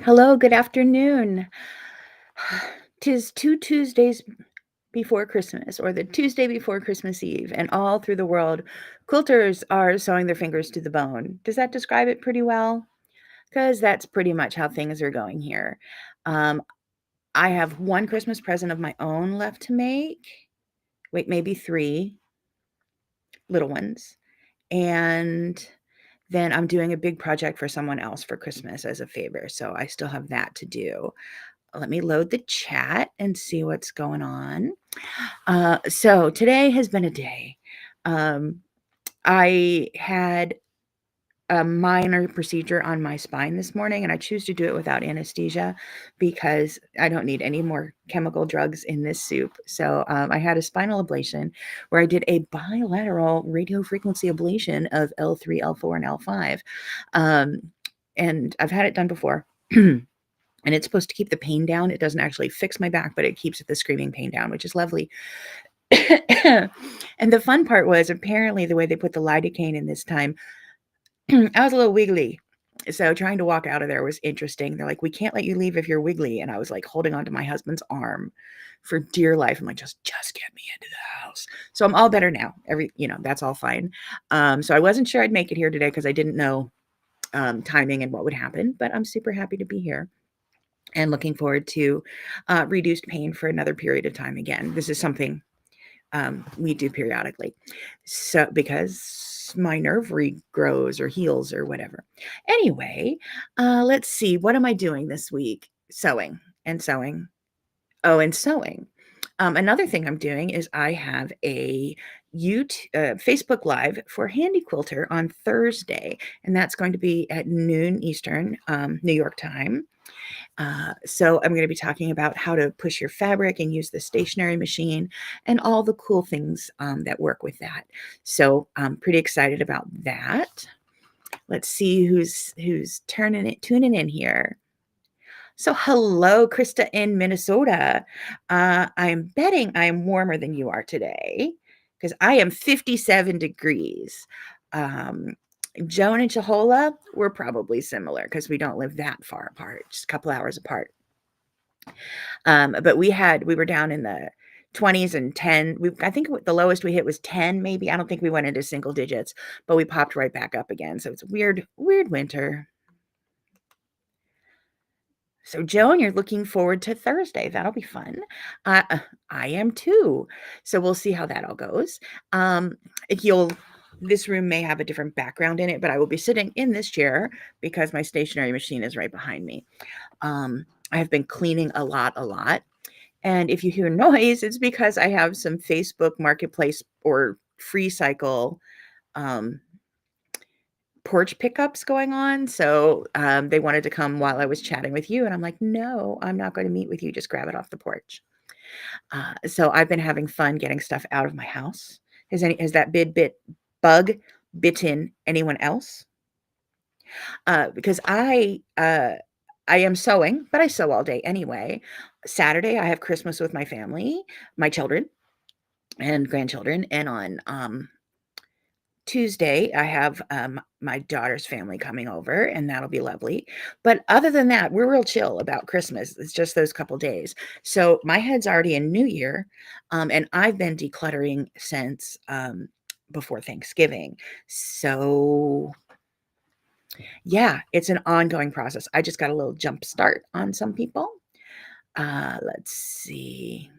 Hello, good afternoon. 'Tis 2 Tuesdays before Christmas, or the Tuesday before Christmas Eve, and all through the world, quilters are sewing their fingers to the bone. Does that describe it pretty well? Because that's pretty much how things are going here. Um, I have one Christmas present of my own left to make. Wait, maybe 3 little ones. And then I'm doing a big project for someone else for Christmas as a favor, so I still have that to do. Let me load the chat and see what's going on. So today has been a day. Um, I had a minor procedure on my spine this morning, and I choose to do it without anesthesia because I don't need any more chemical drugs in this soup. So I had a spinal ablation where I did a bilateral radio frequency ablation of L3, L4, and L5. Um, and I've had it done before. And it's supposed to keep the pain down. It doesn't actually fix my back, but it keeps the screaming pain down, which is lovely. And the fun part was apparently the way they put the lidocaine in this time, I was a little wiggly. So trying to walk out of there was interesting. They're like, "We can't let you leave if you're wiggly." And I was like holding onto my husband's arm for dear life. I'm like, just get me into the house. So I'm all better now. That's all fine. So I wasn't sure I'd make it here today because I didn't know timing and what would happen, but I'm super happy to be here and looking forward to reduced pain for another period of time again. This is something we do periodically. So, because my nerve regrows or heals or whatever. Anyway, let's see. What am I doing this week? Sewing and sewing. Oh, and sewing. Another thing I'm doing is I have a Facebook Live for Handy Quilter on Thursday, and that's going to be at noon Eastern, New York time. So I'm going to be talking about how to push your fabric and use the stationary machine and all the cool things that work with that. So I'm pretty excited about that. Let's see who's tuning in here. So hello, Krista in Minnesota. I'm betting I'm warmer than you are today because I am 57 degrees. Joan and Chihola, we're probably similar because we don't live that far apart, just a couple hours apart. But we were down in the 20s and 10. I think the lowest we hit was 10, maybe. I don't think we went into single digits, but we popped right back up again. So it's a weird winter. So Joan, you're looking forward to Thursday. That'll be fun. I am too. So we'll see how that all goes. This room may have a different background in it, but I will be sitting in this chair because my stationary machine is right behind me. I have been cleaning a lot. And if you hear noise, it's because I have some Facebook Marketplace or Free Cycle porch pickups going on. So they wanted to come while I was chatting with you. And I'm like, no, I'm not going to meet with you. Just grab it off the porch. So I've been having fun getting stuff out of my house. Has that bug bitten anyone else? Because I am sewing, but I sew all day anyway. Saturday, I have Christmas with my family, my children and grandchildren. And on Tuesday, I have my daughter's family coming over, and that'll be lovely. But other than that, we're real chill about Christmas. It's just those couple days. So my head's already in New Year, and I've been decluttering since before Thanksgiving. So yeah, it's an ongoing process. I just got a little jump start on some people. Let's see.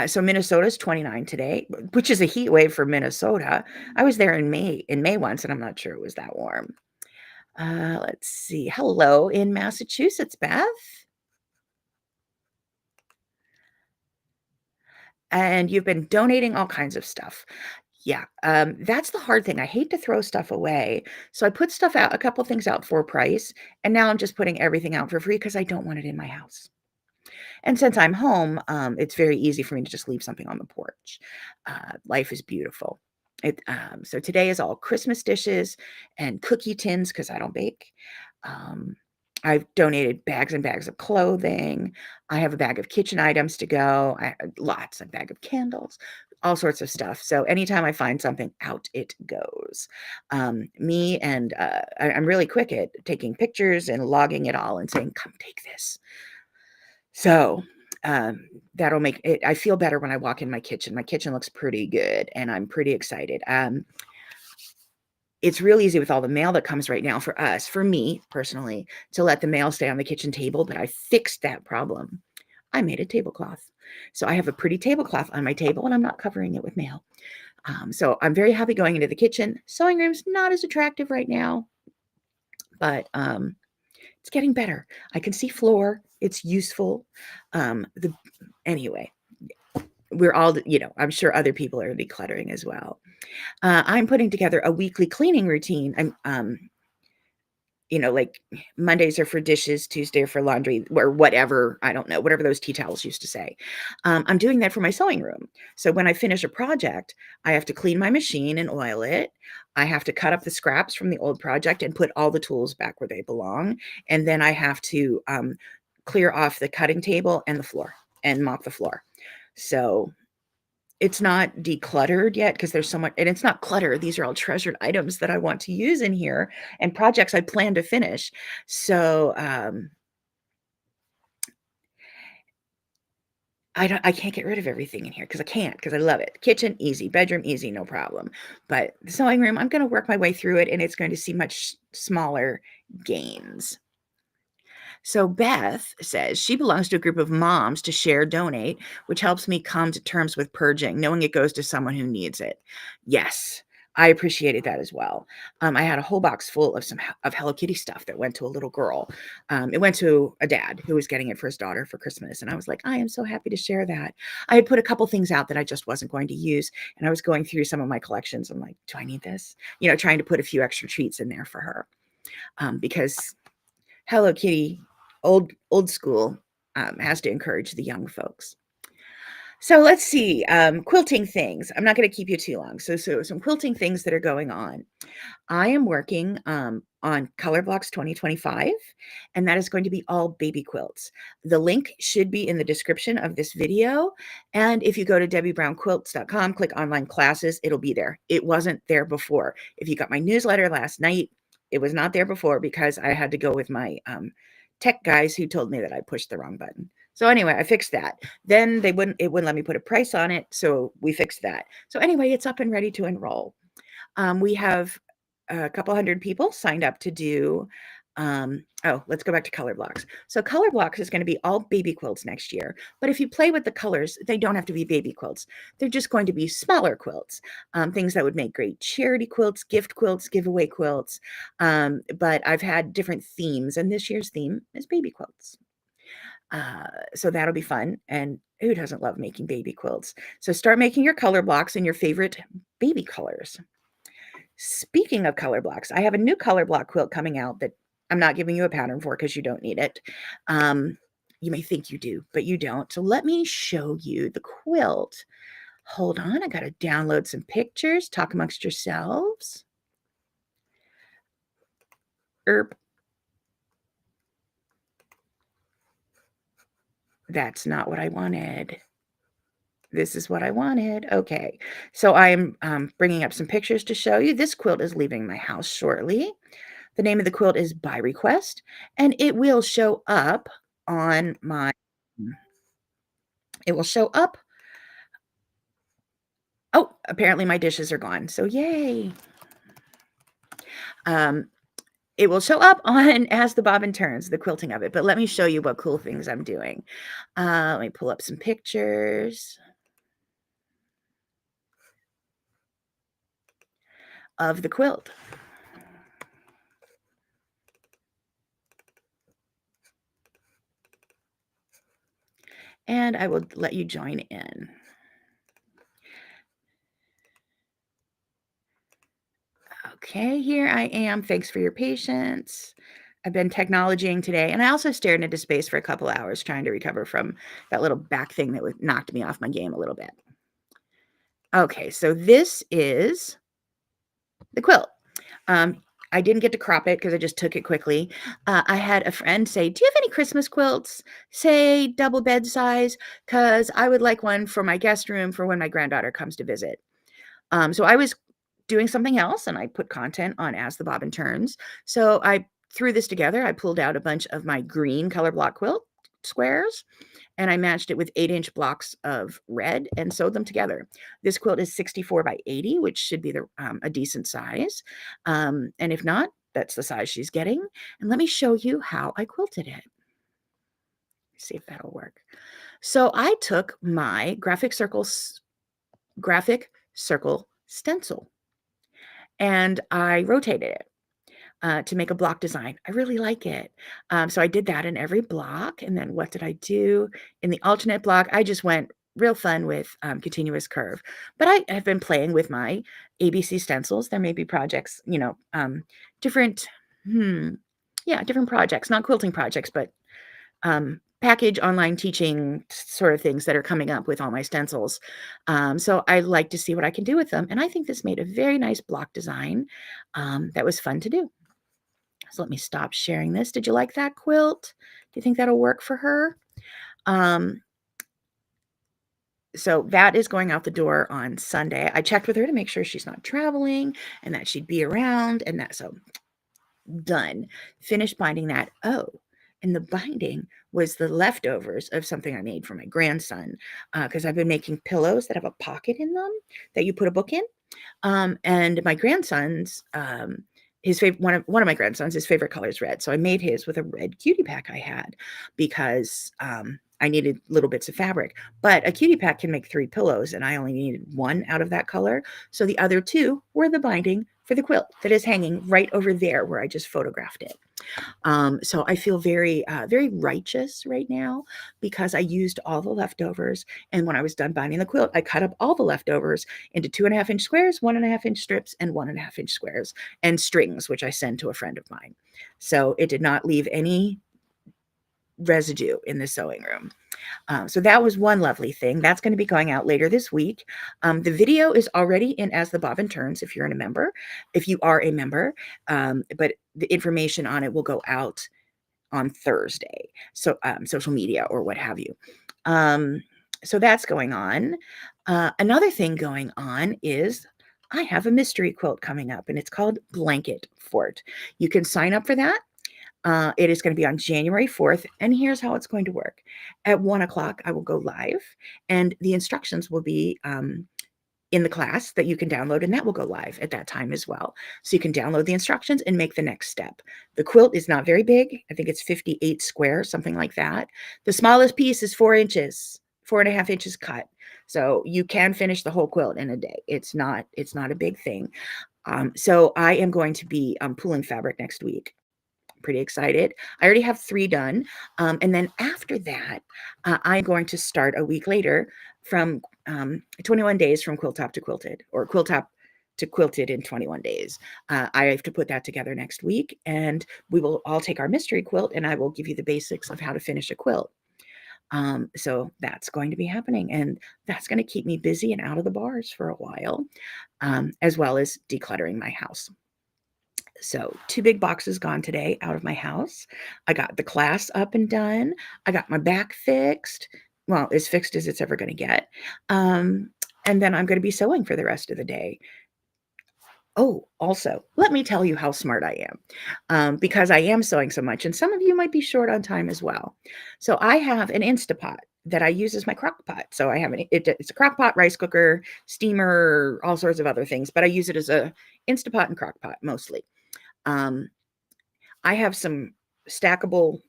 So Minnesota's 29 today, which is a heat wave for Minnesota. I was there in May once, and I'm not sure it was that warm. Let's see. Hello in Massachusetts, Beth. And you've been donating all kinds of stuff. Yeah, that's the hard thing. I hate to throw stuff away. So I put stuff out, a couple things out for a price, and now I'm just putting everything out for free because I don't want it in my house. And since I'm home, it's very easy for me to just leave something on the porch. Life is beautiful. So today is all Christmas dishes and cookie tins because I don't bake. I've donated bags and bags of clothing. I have a bag of kitchen items to go. Lots, a bag of candles. all sorts of stuff. So anytime I find something, out it goes. Me and I'm really quick at taking pictures and logging it all and saying, come take this. So that'll make it, I feel better when I walk in my kitchen. My kitchen looks pretty good and I'm pretty excited. It's real easy with all the mail that comes right now for us, for me personally, to let the mail stay on the kitchen table, but I fixed that problem. I made a tablecloth. So I have a pretty tablecloth on my table and I'm not covering it with mail. So I'm very happy going into the kitchen. Sewing room's not as attractive right now, but it's getting better. I can see floor. It's useful. Anyway, we're all, I'm sure other people are decluttering as well. I'm putting together a weekly cleaning routine. Like Mondays are for dishes, Tuesday are for laundry, or whatever, I don't know, whatever those tea towels used to say. I'm doing that for my sewing room. So when I finish a project, I have to clean my machine and oil it. I have to cut up the scraps from the old project and put all the tools back where they belong. And then I have to clear off the cutting table and the floor and mop the floor. So it's not decluttered yet because there's so much, and it's not clutter. These are all treasured items that I want to use in here and projects I plan to finish. So I can't get rid of everything in here because I love it. Kitchen, easy. Bedroom, easy, no problem. But the sewing room, I'm going to work my way through it and it's going to see much smaller gains. So Beth says she belongs to a group of moms to share donate, which helps me come to terms with purging, knowing it goes to someone who needs it. Yes, I appreciated that as well. I had a whole box full of Hello Kitty stuff that went to a little girl. It went to a dad who was getting it for his daughter for Christmas. And I was like, I am so happy to share that. I had put a couple things out that I just wasn't going to use. And I was going through some of my collections. I'm like, do I need this? Trying to put a few extra treats in there for her. Because Hello Kitty, old school, has to encourage the young folks. So let's see, quilting things. I'm not going to keep you too long. So some quilting things that are going on. I am working on Color Blocks 2025, and that is going to be all baby quilts. The link should be in the description of this video. And if you go to debbybrownquilts.com, click online classes, it'll be there. It wasn't there before. If you got my newsletter last night, it was not there before because I had to go with my tech guys who told me that I pushed the wrong button. So anyway, I fixed that. Then it wouldn't let me put a price on it. So we fixed that. So anyway, it's up and ready to enroll. We have a couple hundred people signed up to do, let's go back to Color Blocks. So Color Blocks is going to be all baby quilts next year. But if you play with the colors, they don't have to be baby quilts. They're just going to be smaller quilts, things that would make great charity quilts, gift quilts, giveaway quilts. But I've had different themes, and this year's theme is baby quilts. So that'll be fun. And who doesn't love making baby quilts? So start making your color blocks in your favorite baby colors. Speaking of color blocks, I have a new color block quilt coming out that I'm not giving you a pattern for because you don't need it. You may think you do, but you don't. So let me show you the quilt. Hold on, I got to download some pictures. Talk amongst yourselves. That's not what I wanted. This is what I wanted. Okay, so I'm bringing up some pictures to show you. This quilt is leaving my house shortly. The name of the quilt is By Request, and it will show up on my, it will show up. Oh, apparently my dishes are gone. So yay. It will show up on As the Bobbin Turns, the quilting of it. But let me show you what cool things I'm doing. Let me pull up some pictures of the quilt. And I will let you join in. Okay, here I am. Thanks for your patience. I've been technologying today, and I also stared into space for a couple hours trying to recover from that little back thing that knocked me off my game a little bit. Okay, so this is the quilt. I didn't get to crop it because I just took it quickly. I had a friend say, "Do you have any Christmas quilts? Say double bed size, because I would like one for my guest room for when my granddaughter comes to visit." So I was doing something else, and I put content on As the Bobbin Turns. So I threw this together. I pulled out a bunch of my green color block quilt squares, and I matched it with 8-inch blocks of red and sewed them together. This quilt is 64 by 80, which should be a decent size. And if not, that's the size she's getting. And let me show you how I quilted it. See if that'll work. So I took my graphic circle stencil and I rotated it to make a block design. I really like it. So I did that in every block. And then what did I do? In the alternate block, I just went real fun with continuous curve. But I have been playing with my ABC stencils. There may be projects, different, different projects, not quilting projects, but package online teaching sort of things that are coming up with all my stencils. So I like to see what I can do with them. And I think this made a very nice block design that was fun to do. So let me stop sharing this. Did you like that quilt? Do you think that'll work for her? So that is going out the door on Sunday. I checked with her to make sure she's not traveling and that she'd be around, and that, so done. Finished binding that. Oh, and the binding was the leftovers of something I made for my grandson, because I've been making pillows that have a pocket in them that you put a book in. And my grandson's, his favorite, one of my grandsons, his favorite color is red. So I made his with a red cutie pack I had because I needed little bits of fabric. But a cutie pack can make 3 pillows, and I only needed 1 out of that color. So the other 2 were the binding for the quilt that is hanging right over there where I just photographed it. So I feel very, very righteous right now because I used all the leftovers. And when I was done binding the quilt, I cut up all the leftovers into 2.5-inch squares, 1.5-inch strips, and 1.5-inch squares, and strings, which I send to a friend of mine. So it did not leave any residue in the sewing room. So that was one lovely thing. That's going to be going out later this week. The video is already in As the Bobbin Turns if you're a member, if you are a member, but the information on it will go out on Thursday. So social media or what have you. So that's going on. Another thing going on is I have a mystery quilt coming up, and it's called Blanket Fort. You can sign up for that. It is going to be on January 4th, and here's how it's going to work. At 1 o'clock, I will go live, and the instructions will be in the class that you can download, and that will go live at that time as well. So you can download the instructions and make the next step. The quilt is not very big. I think it's 58 square, something like that. The smallest piece is 4 inches, 4.5 inches cut. So you can finish the whole quilt in a day. It's not a big thing. So I am going to be pulling fabric next week. Pretty excited. I already have 3 done. And then after that, I'm going to start a week later from 21 days from quilt top to quilted, or quilt top to quilted in 21 days. I have to put that together next week, and we will all take our mystery quilt, and I will give you the basics of how to finish a quilt. So that's going to be happening, and that's going to keep me busy and out of the bars for a while, as well as decluttering my house. So 2 big boxes gone today out of my house. I got the class up and done. I got my back fixed. Well, as fixed as it's ever going to get. And then I'm going to be sewing for the rest of the day. Oh, also, let me tell you how smart I am, because I am sewing so much, and some of you might be short on time as well. So I have an Instapot that I use as my crock pot. So I have it's a crock pot, rice cooker, steamer, all sorts of other things, but I use it as a Instapot and crock pot mostly. I have some stackable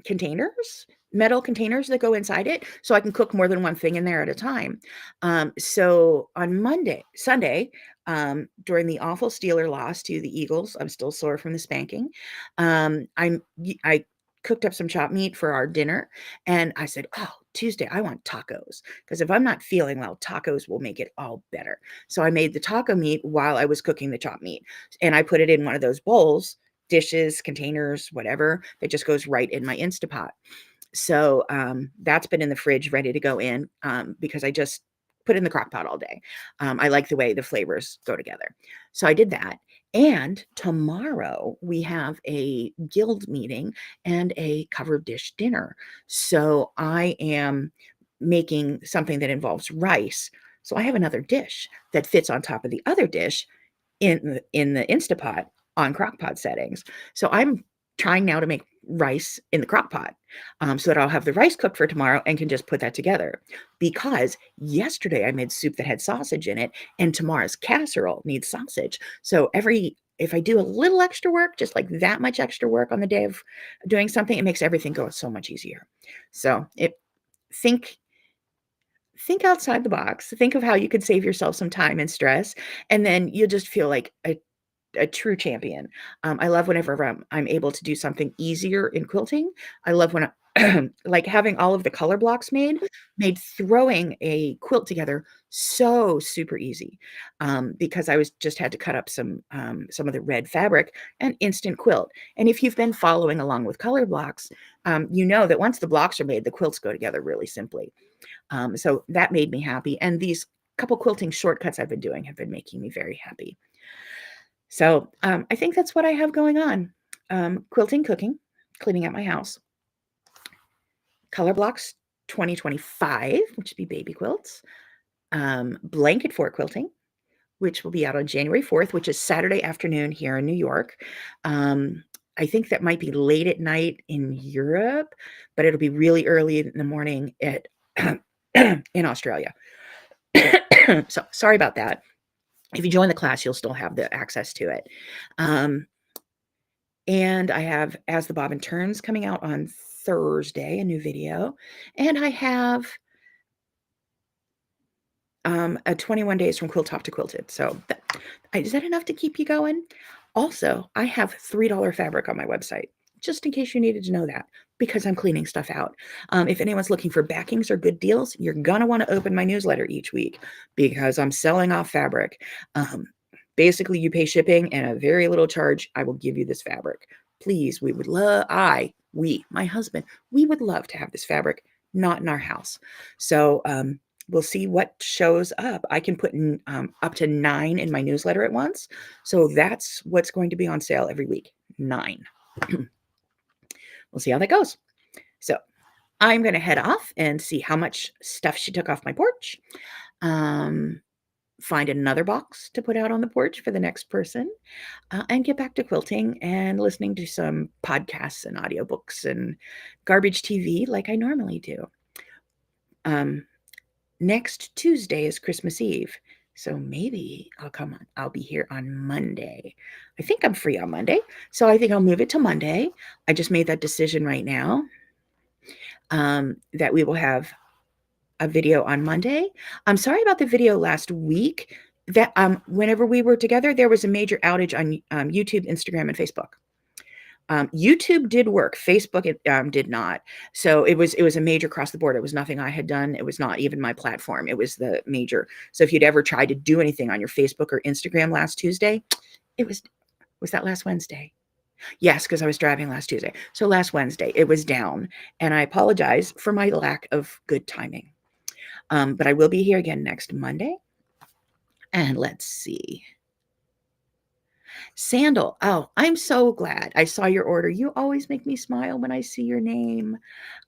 containers, metal containers that go inside it, so I can cook more than one thing in there at a time. So on Sunday, during the awful Steeler loss to the Eagles, I'm still sore from the spanking. I cooked up some chopped meat for our dinner, and I said, "Oh, Tuesday, I want tacos, because if I'm not feeling well, tacos will make it all better." So I made the taco meat while I was cooking the chopped meat, and I put it in one of those bowls, dishes, containers, whatever, that just goes right in my Instapot. So that's been in the fridge ready to go in, because I just put it in the crock pot all day. I like the way the flavors go together. So I did that. And tomorrow we have a guild meeting and a covered dish dinner. So I am making something that involves rice. So I have another dish that fits on top of the other dish in the Instapot on crockpot settings. So I'm trying now to make rice in the crockpot, so that I'll have the rice cooked for tomorrow and can just put that together. Because yesterday I made soup that had sausage in it, and tomorrow's casserole needs sausage. So if I do a little extra work, just like that much extra work on the day of doing something, it makes everything go so much easier. So think think outside the box. Think of how you could save yourself some time and stress, and then you'll just feel like a true champion. I love whenever I'm able to do something easier in quilting. I love when like having all of the color blocks made throwing a quilt together so super easy, because I was just had to cut up some of the red fabric and instant quilt. And if you've been following along with color blocks, you know that once the blocks are made, the quilts go together really simply. So that made me happy. And these couple quilting shortcuts I've been doing have been making me very happy. So I think that's what I have going on. Quilting, cooking, cleaning out my house. Color blocks 2025, which would be baby quilts. Blanket fort quilting, which will be out on January 4th, which is Saturday afternoon here in New York. I think that might be late at night in Europe, but it'll be really early in the morning in Australia. So sorry about that. If you join the class, you'll still have the access to it. And I have As the Bobbin Turns coming out on Thursday, a new video. And I have a 21 days from Quilt Top to Quilted. So is that enough to keep you going? Also, I have $3 fabric on my website, just in case you needed to know that, because I'm cleaning stuff out. If anyone's looking for backings or good deals, you're going to want to open my newsletter each week, because I'm selling off fabric. Basically, you pay shipping and a very little charge. I will give you this fabric. Please, we would love, my husband, we would love to have this fabric, not in our house. So we'll see what shows up. I can put in up to 9 in my newsletter at once. So that's what's going to be on sale every week, 9. We'll see how that goes. So I'm going to head off and see how much stuff she took off my porch. Find another box to put out on the porch for the next person, and get back to quilting and listening to some podcasts and audiobooks and garbage TV like I normally do. Next Tuesday is Christmas Eve, so maybe I'll be here on Monday. I think I'm free on Monday, so I think I'll move it to Monday. I just made that decision right now, that we will have a video on Monday. I'm sorry about the video last week. That whenever we were together, there was a major outage on YouTube, Instagram, and Facebook. YouTube did work. Facebook did not. So it was a major across the board. It was nothing I had done. It was not even my platform. It was the major. So if you'd ever tried to do anything on your Facebook or Instagram last Tuesday, was that last Wednesday? Yes, because I was driving last Tuesday. So last Wednesday, it was down. And I apologize for my lack of good timing. But I will be here again next Monday. And let's see. Sandal. Oh, I'm so glad I saw your order. You always make me smile when I see your name.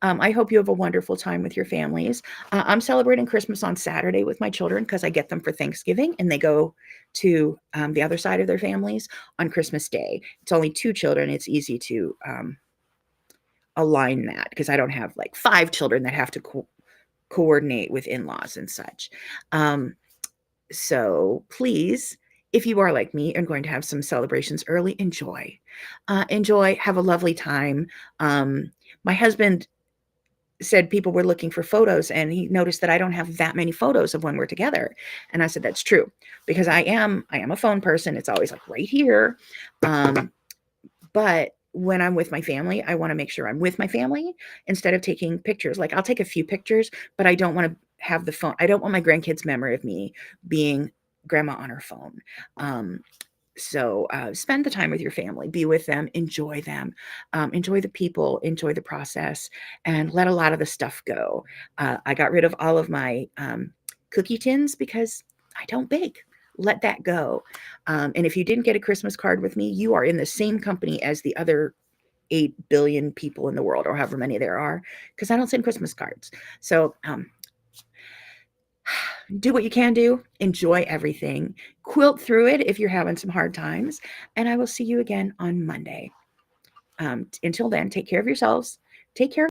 I hope you have a wonderful time with your families. I'm celebrating Christmas on Saturday with my children because I get them for Thanksgiving and they go to the other side of their families on Christmas Day. It's only 2 children. It's easy to align that because I don't have like 5 children that have to coordinate with in-laws and such. So please, if you are like me and going to have some celebrations early, enjoy. Have a lovely time. My husband said people were looking for photos, and he noticed that I don't have that many photos of when we're together. And I said, that's true, because I am a phone person. It's always like right here. But when I'm with my family, I want to make sure I'm with my family instead of taking pictures. Like I'll take a few pictures, but I don't want to have the phone. I don't want my grandkids' memory of me being grandma on her phone. So spend the time with your family, be with them, enjoy them, enjoy the people, enjoy the process, and let a lot of the stuff go. I got rid of all of my cookie tins because I don't bake. let that go. And if you didn't get a Christmas card with me, you are in the same company as the other 8 billion people in the world, or however many there are, because I don't send Christmas cards. So do what you can do. Enjoy everything. Quilt through it if you're having some hard times. And I will see you again on Monday. Until then, take care of yourselves. Take care